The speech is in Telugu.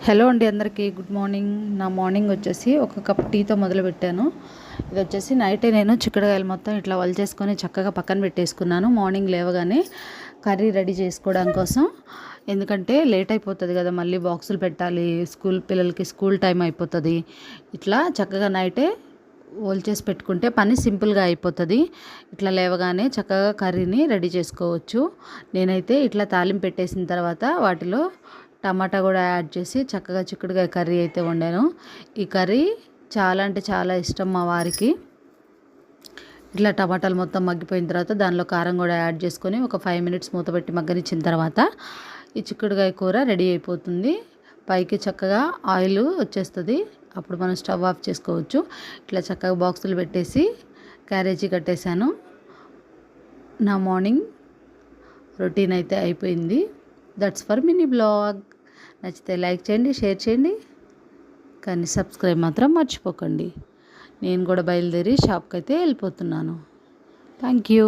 హలో అండి, అందరికీ గుడ్ మార్నింగ్. నా మార్నింగ్ వచ్చేసి ఒక కప్ టీతో మొదలుపెట్టాను. ఇది వచ్చేసి నైటే నేను చిక్కుడుకాయలు మొత్తం ఇట్లా చేసుకొని చక్కగా పక్కన పెట్టేసుకున్నాను. మార్నింగ్ లేవగానే కర్రీ రెడీ చేసుకోవడం కోసం, ఎందుకంటే లేట్ అయిపోతుంది కదా, మళ్ళీ బాక్సులు పెట్టాలి, పిల్లలకి స్కూల్ టైం అయిపోతుంది. ఇట్లా చక్కగా నైటే చేసి పెట్టుకుంటే పని సింపుల్గా అయిపోతుంది. ఇట్లా లేవగానే చక్కగా కర్రీని రెడీ చేసుకోవచ్చు. నేనైతే ఇట్లా తాలింపు పెట్టేసిన తర్వాత వాటిలో టమాటా కూడా యాడ్ చేసి చక్కగా చిక్కుడుకాయ కర్రీ అయితే వండాను. ఈ కర్రీ చాలా అంటే చాలా ఇష్టం మా వారికి. ఇట్లా టమాటాలు మొత్తం మగ్గిపోయిన తర్వాత దానిలో కారం కూడా యాడ్ చేసుకొని ఒక 5 మినిట్స్ మూత పెట్టి మగ్గనిచ్చిన తర్వాత ఈ చిక్కుడుకాయ కూర రెడీ అయిపోతుంది. పైకి చక్కగా ఆయిల్ వచ్చేస్తుంది. అప్పుడు మనం స్టవ్ ఆఫ్ చేసుకోవచ్చు. ఇట్లా చక్కగా బాక్సులు పెట్టేసి క్యారేజీ కట్టేశాను. నా మార్నింగ్ రొటీన్ అయితే అయిపోయింది. That's for mini blog. నచ్చితే లైక్ చేయండి, షేర్ చేయండి, కానీ సబ్స్క్రైబ్ మాత్రం మర్చిపోకండి. నేను కూడా బయలుదేరి షాప్కి అయితే వెళ్ళిపోతున్నాను. Thank you.